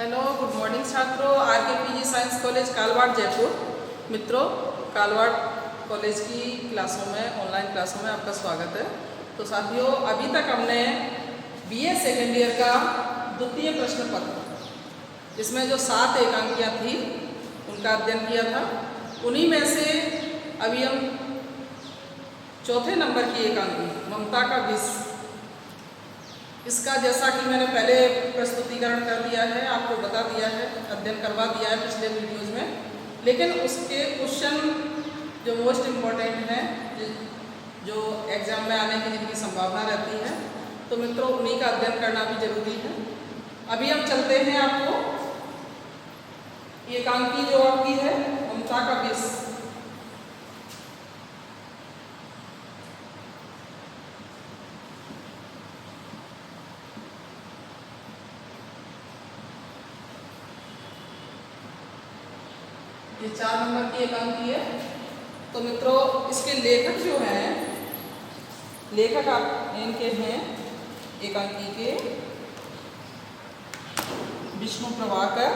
Hello, good morning छात्रों। R K P G science college Kalwad Jaipur. मित्रों, Kalwad college की क्लासों में, ऑनलाइन क्लासों में आपका स्वागत है। तो साथियों, अभी तक हमने बीए सेकेंड ईयर का द्वितीय प्रश्न पत्र, इसमें जो 7 एकांकियाँ थी उनका अध्ययन किया था। उन्हीं में से अभी हम चौथे नंबर की एकांकी ममता का विष, इसका जैसा कि मैंने पहले प्रस्तुतिकरण कर दिया है, आपको बता दिया है, अध्ययन करवा दिया है पिछले वीडियोज़ में, लेकिन उसके क्वेश्चन जो मोस्ट इम्पॉर्टेंट हैं, जो एग्ज़ाम में आने की जिनकी संभावना रहती है, तो मित्रों उन्हीं का अध्ययन करना भी जरूरी है। अभी हम चलते हैं, आपको एकांकी जो आपकी है ममता का विष, ये 4 नंबर की एकांकी है। तो मित्रों, इसके लेखक जो हैं, लेखक आप इनके हैं एकांकी के विष्णु प्रभाकर,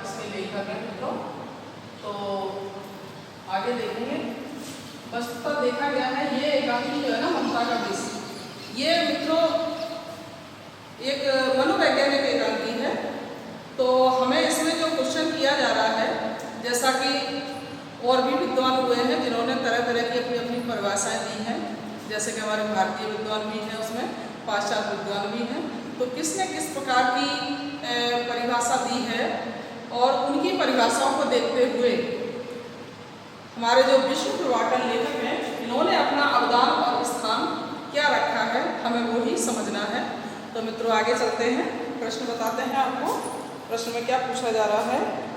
इसके लेखक हैं मित्रों। तो आगे देखेंगे, वस्तुतः देखा गया है ये एकांकी जो है ना ममता का विष, ये मित्रों एक मनोवैज्ञानिक एकांकी है। तो हमें इसमें जो क्वेश्चन किया जा रहा है, जैसा कि और भी विद्वान हुए हैं जिन्होंने तरह तरह की अपनी अपनी परिभाषाएं दी हैं, जैसे कि हमारे भारतीय विद्वान भी हैं, उसमें पाश्चात्य विद्वान भी हैं। तो किसने किस प्रकार की परिभाषा दी है, और उनकी परिभाषाओं को देखते हुए हमारे जो विष्णु प्रभाकर लेखक हैं, इन्होंने अपना अवदान और स्थान क्या रखा है, हमें वो ही समझना है। तो मित्रों आगे चलते हैं, प्रश्न बताते हैं आपको। प्रश्न में क्या पूछा जा रहा है?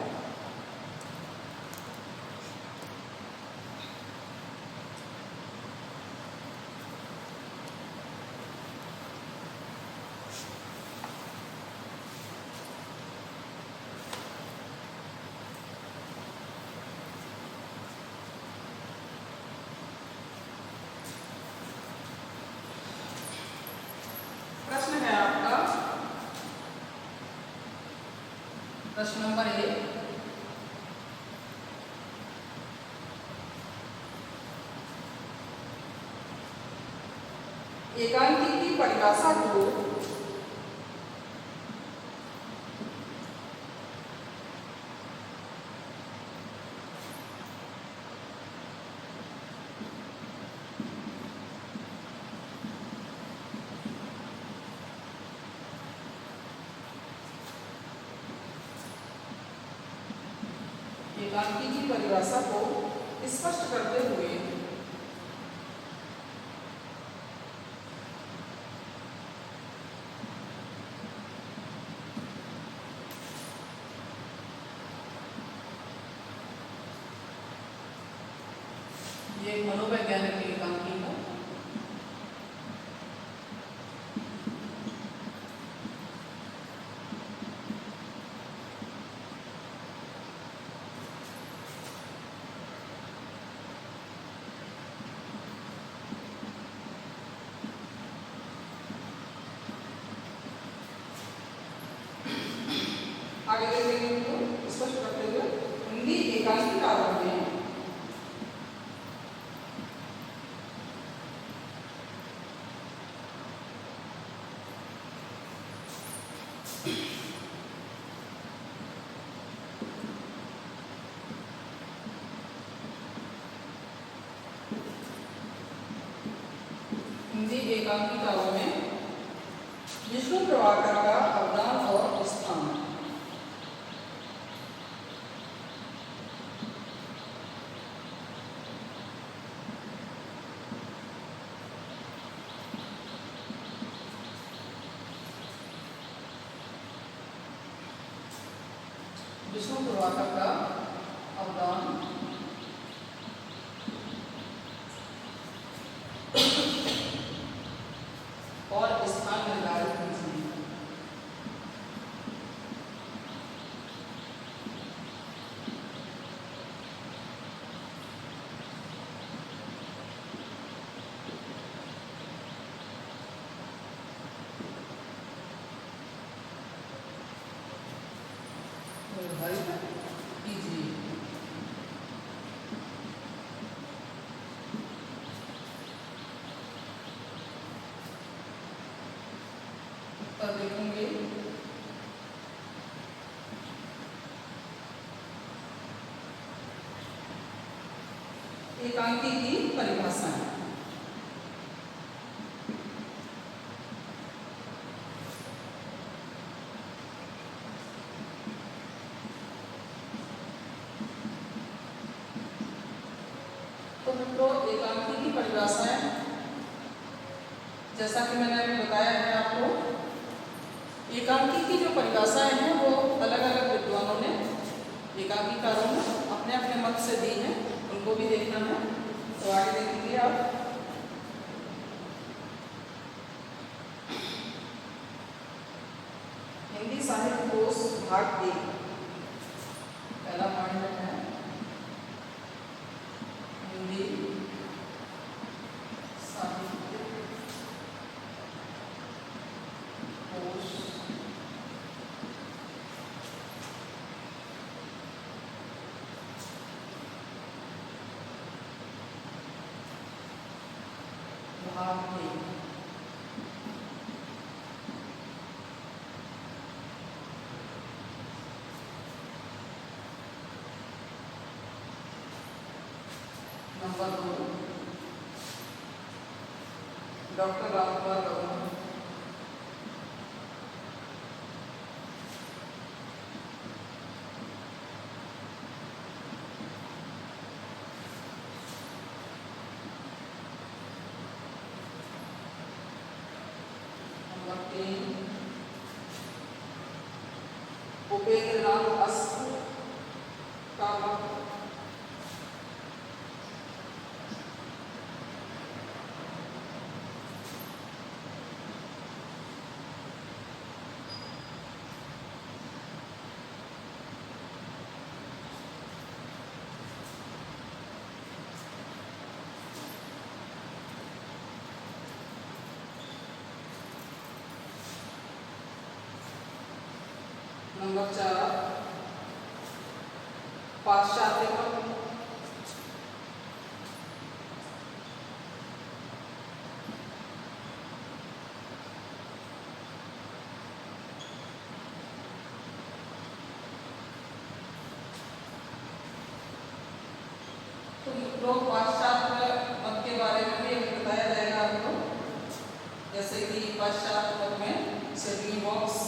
प्रश्न है आपका प्रश्न नंबर 1, एकांकी की परिभाषा को स्पष्ट करते हुए ये मनोवैज्ञानिक एकांकी है। आगे देखेंगे उनको स्पष्ट करते हुए हिंदी एकांकी काव्य में विष्णु प्रभाकर का अवदान और स्थान। विष्णु प्रभाकर का अवदान और स्थान निर्धारित कीजिए। निर्धारित कीजिए। उत्तर देखेंगे। एकांकी की परिभाषाएं। तो मित्रों, एकांकी की परिभाषाएं जैसा कि मैंने अभी बताया है आपको, एकांकी की जो परिभाषाएं हैं वो अलग अलग विद्वानों ने, एकांकीकारों ने अपने अपने मत से दी हैं, उनको भी देखना है। तो आगे देखेंगे आप। हिंदी साहित्य कोश भाग 1, पहला पॉइंट है हिंदी साहित्य कोश भाग 1। Number 2, doctor Ramkumar Verma. Number 3, Upendra Nath Ashk का मत। नंबर 4, पाश्चात्य मत। तो मित्रों, पाश्चात्य मत के बारे में भी बताया जाएगा आपको, जैसे कि पाश्चात्य मत में सिडनी बॉक्स,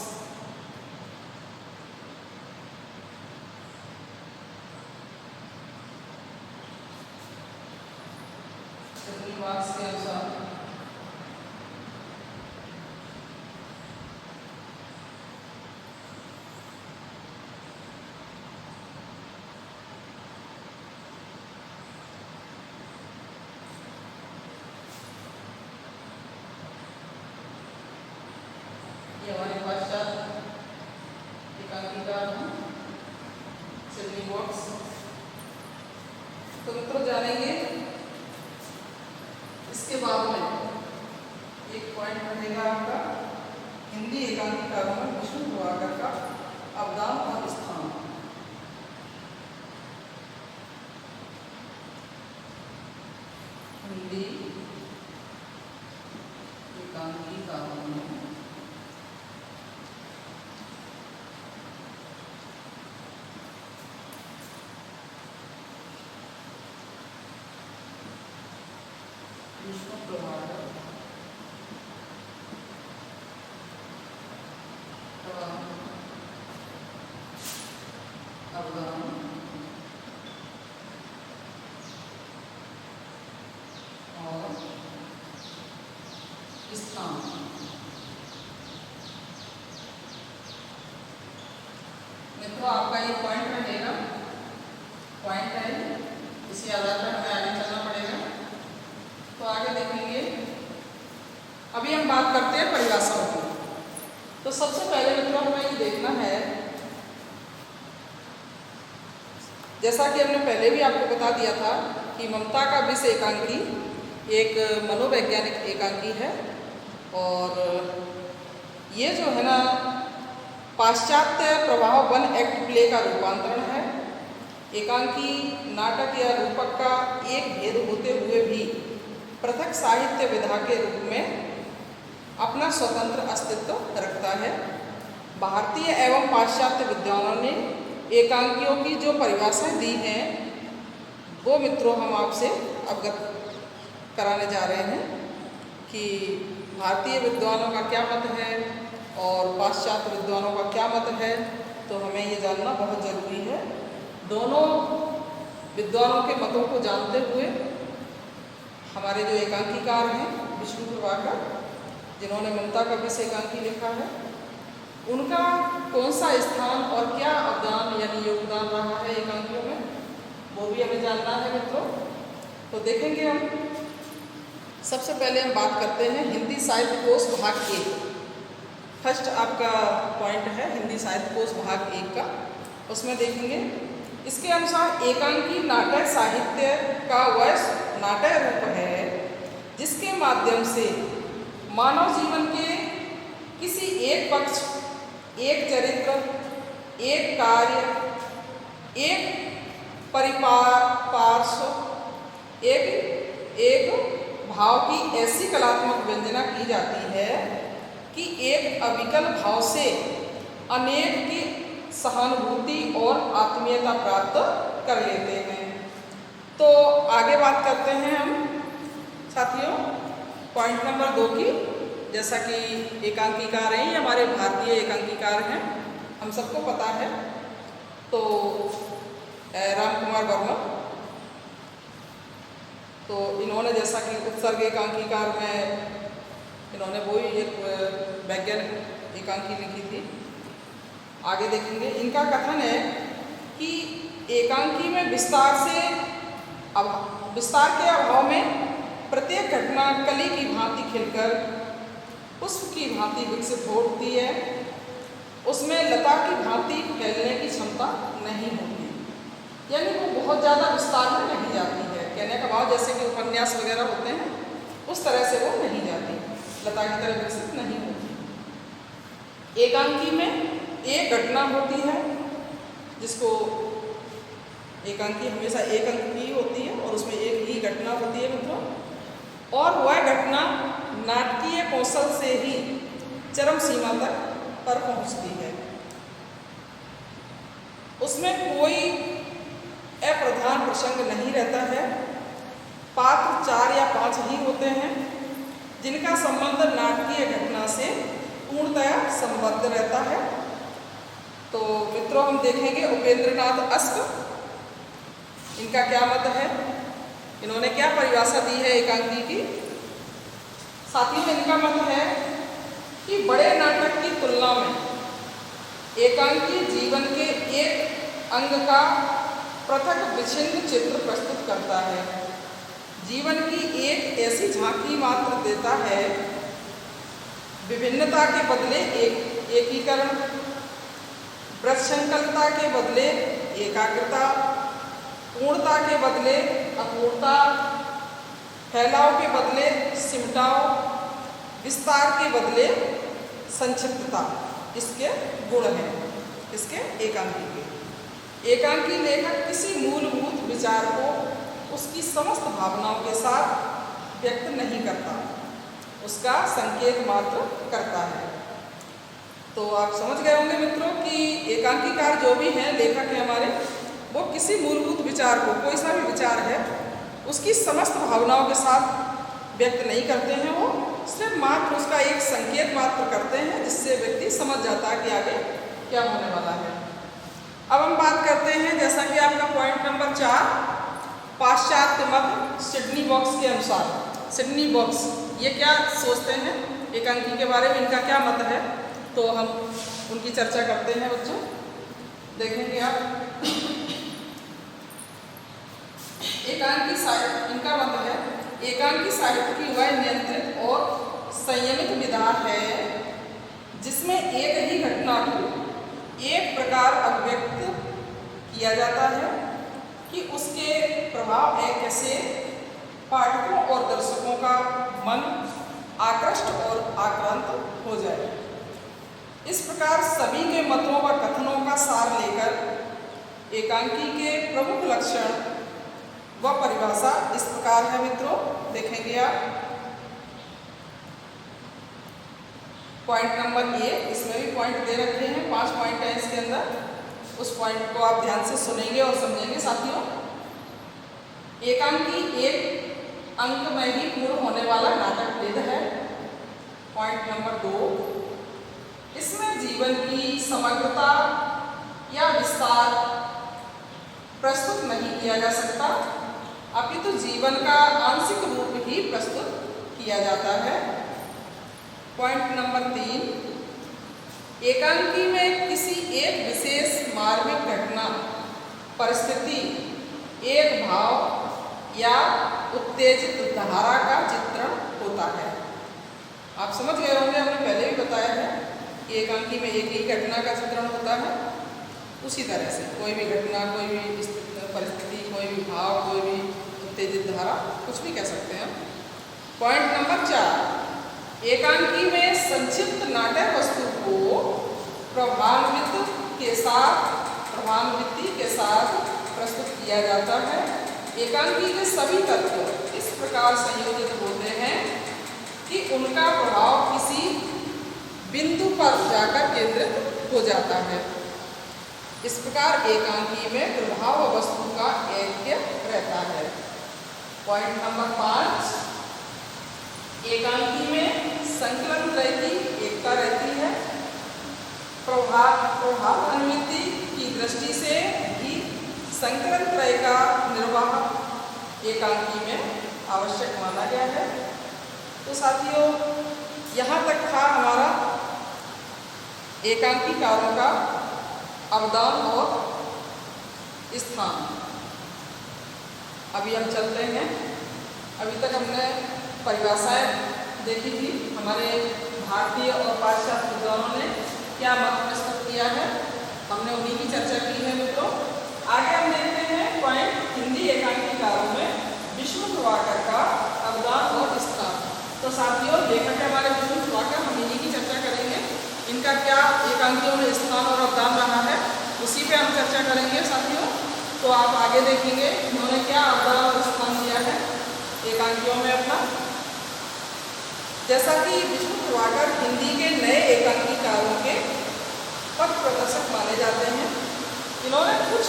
मार्क्स के अनुसार ये हमारे पाश्चात्य एकांकीकार हैं, सिडनी बॉक्स। तो मित्रों, जानेंगे इसके बाद में एक पॉइंट रहेगा आपका, हिंदी एकांकीकारों में विष्णु प्रभाकर का अवदान और स्थान। हिंदी एकांकीकारों में विष्णु प्रभाकर का अवदान और स्थान। मित्रों, आपका ये पॉइंट रहेगा, पॉइंट है, इसी आधार पर हमें आगे चलना पड़ेगा। तो आगे देखेंगे। अभी हम बात करते हैं परिभाषाओं की। तो सबसे पहले मित्रों, हमें ये देखना है, जैसा कि हमने पहले भी आपको बता दिया था कि ममता का विषय एकांकी एक मनोवैज्ञानिक एकांकी है, और ये जो है ना पाश्चात्य प्रभाव वन एक्ट प्ले का रूपांतरण है। एकांकी नाटक या रूपक का एक भेद होते हुए भी पृथक साहित्य विधा के रूप में अपना स्वतंत्र अस्तित्व रखता है। भारतीय एवं पाश्चात्य विद्वानों ने एकांकियों की जो परिभाषाएं दी हैं वो मित्रों हम आपसे अवगत कराने जा रहे हैं कि भारतीय विद्वानों का क्या मत है और पाश्चात्य विद्वानों का क्या मत है, तो हमें ये जानना बहुत ज़रूरी है। दोनों विद्वानों के मतों को जानते हुए हमारे जो एकांकीकार हैं विष्णु प्रभाकर, जिन्होंने ममता कवि से एकांकी लिखा है, उनका कौन सा स्थान और क्या अवदान यानी योगदान रहा है एकांकियों में, वो भी हमें जानना है मित्रों। तो देखेंगे हम। सबसे पहले हम बात करते हैं हिंदी साहित्य कोश भाग 1। फर्स्ट आपका पॉइंट है हिंदी साहित्य कोश भाग 1 का। उसमें देखेंगे इसके अनुसार एकांकी नाटक साहित्य का वह नाटक रूप है जिसके माध्यम से मानव जीवन के किसी एक पक्ष, एक चरित्र, एक कार्य, एक परिपार्श्व, एक भाव की ऐसी कलात्मक व्यंजना की जाती है कि एक अविकल भाव से अनेक की सहानुभूति और आत्मीयता प्राप्त कर लेते हैं। तो आगे बात करते हैं हम साथियों पॉइंट नंबर 2 की। जैसा कि एकांकीकार हैं, ये हमारे भारतीय एकांकीकार हैं, हम सबको पता है। तो राम कुमार वर्मा, तो इन्होंने जैसा कि उत्सर्ग एकांकीकार में इन्होंने वही एक वैज्ञानिक एकांकी लिखी थी। आगे देखेंगे इनका कथन है कि एकांकी में विस्तार के अभाव में प्रत्येक घटना कली की भांति खिलकर पुष्प की भांति विकसित होती है, उसमें लता की भांति फैलने की क्षमता नहीं होती, यानी वो बहुत ज़्यादा विस्तार में नहीं जाती है। कहने का भाव जैसे कि उपन्यास वगैरह होते हैं उस तरह से वो नहीं जाती, लता की तरह विकसित नहीं होती। एकांकी में एक घटना होती है जिसको एकांकी हमेशा एक अंक की होती है और उसमें एक ही घटना होती है मित्रों, और वह घटना नाटकीय कौशल से ही चरम सीमा तक पर पहुंचती है। उसमें कोई अप्रधान प्रसंग नहीं रहता है। पात्र 4 या 5 ही होते हैं जिनका संबंध नाटकीय घटना से पूर्णतया संबद्ध रहता है। तो मित्रों हम देखेंगे उपेंद्रनाथ अस्क, इनका क्या मत है, इन्होंने क्या परिभाषा दी है एकांकी की। साथियों इनका मत है कि बड़े नाटक की तुलना में एकांकी जीवन के एक अंग का पृथक विच्छिन्न चित्र प्रस्तुत करता है, जीवन की एक ऐसी झांकी मात्र देता है। विभिन्नता के बदले एकीकरण, वृत्तशंकलता के बदले एकाग्रता, पूर्णता के बदले अपूर्णता, फैलाव के बदले सिमटाव, विस्तार के बदले संक्षिप्तता, इसके गुण हैं इसके एकांकी के। एकांकी लेखक किसी मूलभूत विचार को उसकी समस्त भावनाओं के साथ व्यक्त नहीं करता, उसका संकेत मात्र करता है। तो आप समझ गए होंगे मित्रों कि एकांकीकार जो भी हैं, लेखक हैं हमारे, वो किसी मूलभूत विचार को, कोई सा भी विचार है, उसकी समस्त भावनाओं के साथ व्यक्त नहीं करते हैं, वो सिर्फ मात्र उसका एक संकेत मात्र करते हैं जिससे व्यक्ति समझ जाता है कि आगे क्या होने वाला है। अब हम बात करते हैं जैसा कि आपका पॉइंट नंबर 4, पाश्चात्य मत सिडनी बॉक्स के अनुसार। सिडनी बॉक्स ये क्या सोचते हैं एकांकी के बारे में, इनका क्या मत है, तो हम उनकी चर्चा करते हैं बच्चों। देखेंगे आप एकांकी साहित्य, इनका मत है एकांकी साहित्य की वह नियंत्रित और संयमित विधा है जिसमें एक ही घटना को एक प्रकार अभिव्यक्त किया जाता है कि उसके प्रभाव कैसे पाठकों और दर्शकों का मन आकृष्ट और आक्रांत हो जाए। इस प्रकार सभी के मतों व कथनों का सार लेकर एकांकी के प्रमुख लक्षण व परिभाषा इस प्रकार है मित्रों, देखेंगे आप। पॉइंट नंबर ए, इसमें भी पॉइंट दे रखे हैं, 5 पॉइंट है इसके अंदर, उस पॉइंट को आप ध्यान से सुनेंगे और समझेंगे साथियों। एकांकी एक अंक में ही पूर्ण होने वाला नाटक वेद है। पॉइंट नंबर 2, इसमें जीवन की समग्रता या विस्तार प्रस्तुत नहीं किया जा सकता, अपितु जीवन का आंशिक रूप ही प्रस्तुत किया जाता है। पॉइंट नंबर 3, एकांकी में किसी एक विशेष मार्मिक घटना, परिस्थिति, एक भाव या उत्तेजित धारा का चित्रण होता है। आप समझ गए होंगे, हमने पहले भी बताया है कि एकांकी में एक ही घटना का चित्रण होता है। उसी तरह से कोई भी घटना, कोई भी परिस्थिति, कोई भी भाव, कोई भी उत्तेजित धारा, कुछ भी कह सकते हैं। पॉइंट नंबर 4, एकांकी में संक्षिप्त नाटक वस्तु को प्रभावान्विति के साथ प्रस्तुत किया जाता है। एकांकी के सभी तत्व इस प्रकार संयोजित होते हैं कि उनका प्रभाव किसी बिंदु पर जाकर केंद्रित हो जाता है। इस प्रकार एकांकी में प्रभाव वस्तु का ऐक्य रहता है। पॉइंट नंबर 5, एकांकी में संकलन त्रय की एकता रहती है। प्रभावान्विति की दृष्टि से भी संकलन त्रय का निर्वाह एकांकी में आवश्यक माना गया है। तो साथियों, यहाँ तक था हमारा एकांकीकारों का अवदान और स्थान। अभी हम चलते हैं। अभी तक हमने परिभाषाएं देखी थी, हमारे भारतीय और पाश्चात्य विद्वानों ने क्या मत प्रस्तुत किया है, हमने उन्हीं की चर्चा की है मित्रों। आगे हम देखते हैं पॉइंट हिंदी एकांकीकारों में विष्णु प्रभाकर का अवदान और स्थान। तो साथियों, लेखक है हमारे विष्णु प्रभाकर, हम इन्हीं की चर्चा करेंगे। इनका क्या एकांकियों में स्थान और अवदान रहा है, उसी पे हम चर्चा करेंगे साथियों। तो आप आगे देखेंगे उन्होंने क्या अवदान और स्थान दिया है एकांकियों में अपना। जैसा कि विष्णु प्रभाकर हिंदी के नए एकांकीकारों के पथ प्रदर्शक माने जाते हैं। इन्होंने कुछ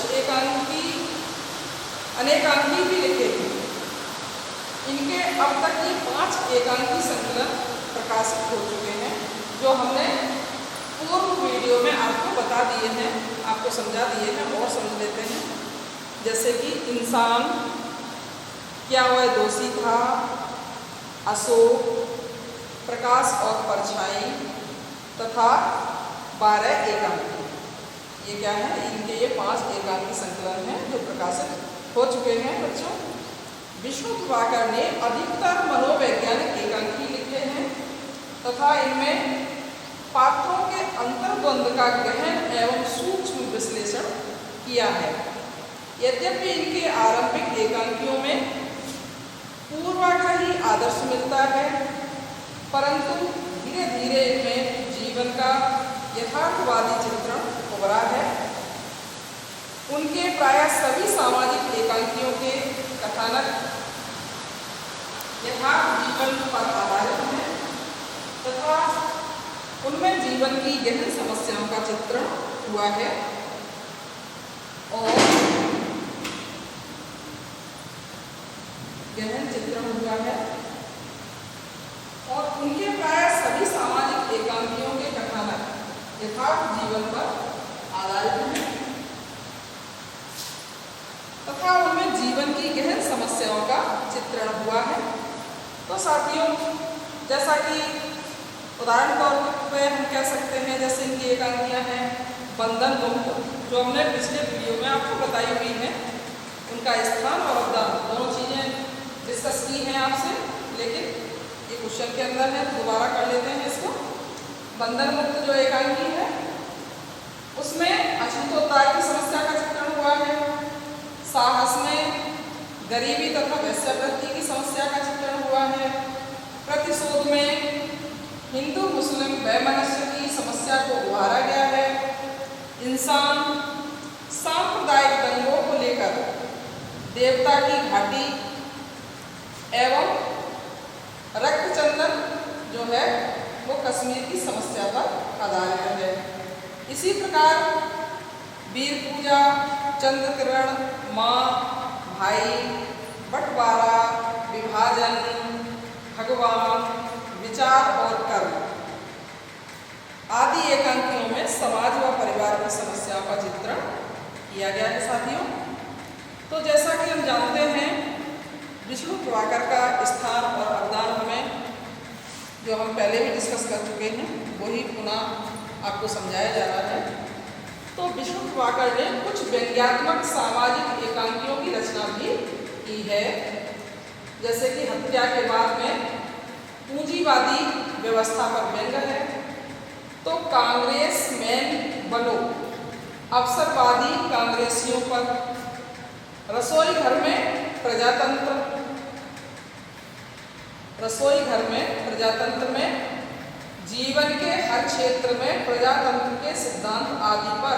अनेकांकी भी लिखे हैं। इनके अब तक ये 5 एकांकी संकलन प्रकाशित हो चुके हैं, जो हमने पूर्व वीडियो में आपको बता दिए हैं, आपको समझा दिए हैं, और समझ लेते हैं। जैसे कि इंसान, क्या वह दोषी था, अशोक, प्रकाश और परछाई तथा 12 एकांकी। ये क्या है, इनके ये 5 एकांकी संकलन हैं जो प्रकाशित हो चुके हैं बच्चों। विष्णु प्रभाकर ने अधिकतर मनोवैज्ञानिक एकांकी लिखे हैं तथा इनमें पात्रों के अंतर्द्वंद का गहन एवं सूक्ष्म विश्लेषण किया है। यद्यपि इनके आरंभिक एकांकियों में पूर्वाग्रही आदर्श मिलता है, परंतु धीरे धीरे इनमें जीवन का यथार्थवादी चित्रण उभरा है। उनके प्रायः सभी सामाजिक एकांकियों के कथानक यथार्थ जीवन पर आधारित हैं तथा उनमें जीवन की गहन समस्याओं का चित्रण हुआ है और गहन चित्रण हुआ है और उनके प्रायः सभी सामाजिक एकांकियों के कथानक यथार्थ जीवन पर आधारित हैं तथा उनमें जीवन की गहन समस्याओं का चित्रण हुआ है। तो साथियों, जैसा कि उदाहरण तौर पर हम कह सकते हैं, जैसे इनकी एकांकियां हैं बंधन मुक्त, जो हमने पिछले वीडियो में आपको बताई हुई है। उनका स्थान और अवदान दोनों चीज़ें डिस्कस की हैं आपसे, लेकिन ये क्वेश्चन के अंदर है, दोबारा कर लेते हैं इसको। बंधन मुक्त जो एकांकी है उसमें अछूतोद्धार की समस्या का चित्रण हुआ है। साहस में गरीबी तथा वैश्यावृत्ति की समस्या का चित्रण हुआ है। प्रतिशोध में हिंदू मुस्लिम वैमनस्य की समस्या समस्या को उभारा गया है। इंसान सांप्रदायिक दंगों को लेकर देवता की घाटी एवं रक्तचंदन जो है वो कश्मीर की समस्या पर आधारित है। इसी प्रकार वीर पूजा, चंद्र किरण, माँ, भाई, बंटवारा, विभाजन, भगवान, विचार और कर्म आदि एकांकियों में समाज व परिवार की समस्याओं का चित्रण किया गया है। साथियों, तो जैसा कि हम जानते हैं, विष्णु प्रभाकर का स्थान और अवदान हमें जो हम पहले भी डिस्कस कर चुके हैं वही पुनः आपको समझाया जा रहा है। तो विष्णु प्रभाकर ने कुछ व्यंग्यात्मक सामाजिक एकांकियों की रचना भी की है, जैसे कि हत्या के बाद में पूंजीवादी व्यवस्था पर व्यंग है, तो कांग्रेस मैन बनो अवसरवादी कांग्रेसियों पर, रसोई घर में प्रजातंत्र में जीवन के हर क्षेत्र में प्रजातंत्र के सिद्धांत आदि पर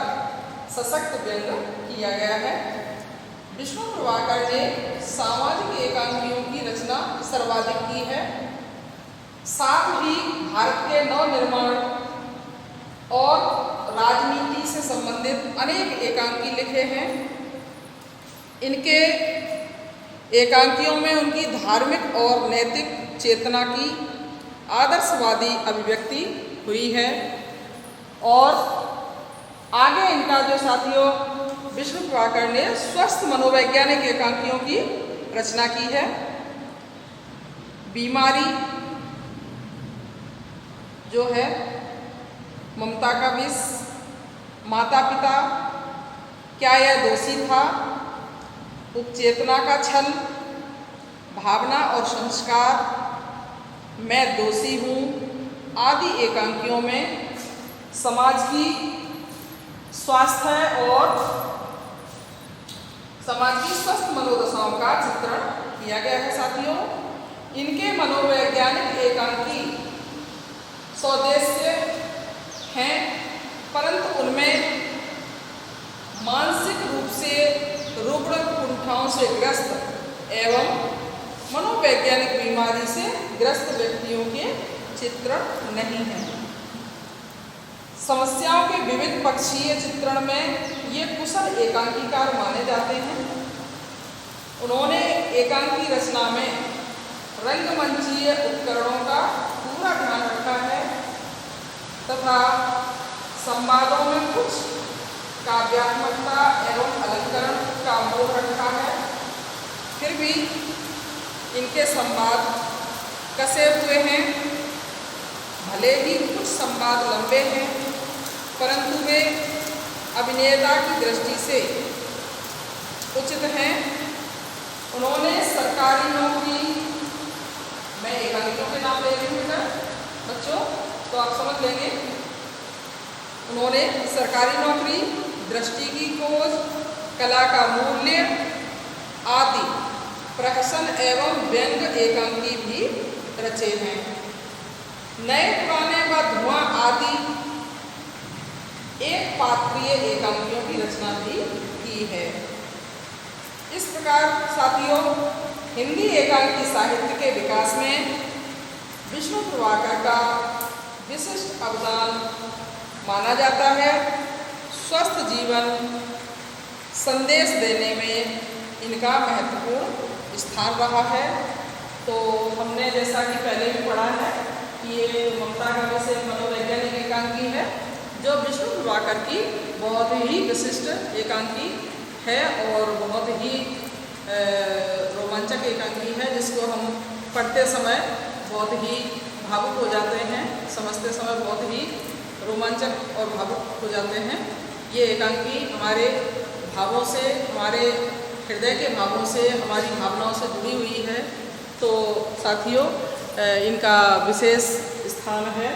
सशक्त व्यंग किया गया है। विष्णु प्रभाकर ने सामाजिक एकांकियों की रचना सर्वाधिक की है। साथ ही भारत के नवनिर्माण और राजनीति से संबंधित अनेक एकांकी लिखे हैं। इनके एकांकियों में उनकी धार्मिक और नैतिक चेतना की आदर्शवादी अभिव्यक्ति हुई है। और आगे इनका जो साथियों विष्णु प्रभाकर ने स्वस्थ मनोवैज्ञानिक एकांकियों की रचना की है। बीमारी जो है, ममता का विष, माता पिता, क्या यह दोषी था, उपचेतना का छल, भावना और संस्कार, मैं दोषी हूँ आदि एकांकियों में समाज की स्वास्थ्य और समाज की स्वस्थ मनोदशाओं का चित्रण किया गया है। साथियों, इनके मनोवैज्ञानिक एकांकी स्वदेश्य हैं, परंतु उनमें मानसिक रूप से रुग्ण कुंठाओं से ग्रस्त एवं मनोवैज्ञानिक बीमारी से ग्रस्त व्यक्तियों के चित्रण नहीं है। समस्याओं के विविध पक्षीय चित्रण में ये कुशल एकांकीकार माने जाते हैं। उन्होंने एकांकी रचना में रंगमंचीय उपकरणों का पूरा ध्यान रखा है तथा संवादों में कुछ काव्यात्मकता एवं अलंकरण का मोह रखा है। फिर भी इनके संवाद कसे हुए हैं। भले ही कुछ संवाद लंबे हैं, परंतु वे अभिनेता की दृष्टि से उचित हैं। उन्होंने सरकारी नौकरी, मैं एकांकियों के नाम ले रही हूँ ना बच्चों, तो आप समझ लेंगे। उन्होंने सरकारी नौकरी, दृष्टि की खोज, कला का मूल्य आदि प्रहसन एवं व्यंग एकांकी भी रचे हैं। नए पुराने व धुआं आदि एक पात्रीय एकांकियों की रचना भी की है। इस प्रकार साथियों, हिंदी एकांकी साहित्य के विकास में विष्णु प्रभाकर का विशिष्ट अवदान माना जाता है। स्वस्थ जीवन संदेश देने में इनका महत्वपूर्ण स्थान रहा है। तो हमने जैसा कि पहले भी पढ़ा है कि ये ममता का विषय मनोवैज्ञानिक एकांकी है, जो विष्णु प्रभाकर की बहुत ही विशिष्ट एकांकी है और बहुत ही रोमांचक एकांकी है, जिसको हम पढ़ते समय बहुत ही भावुक हो जाते हैं, समझते समय बहुत ही रोमांचक और भावुक हो जाते हैं। ये एकांकी हमारे भावों से, हमारे हृदय के भावों से, हमारी भावनाओं से जुड़ी हुई है। तो साथियों, इनका विशेष स्थान है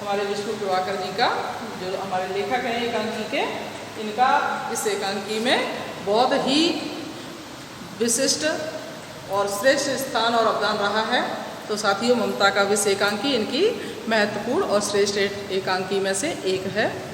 हमारे विष्णु प्रभाकर जी का, जो हमारे लेखक हैं एकांकी के। इनका इस एकांकी में बहुत ही विशिष्ट और श्रेष्ठ स्थान और अवदान रहा है। तो साथियों, ममता का विषय एकांकी इनकी महत्वपूर्ण और श्रेष्ठ एकांकी में से एक है।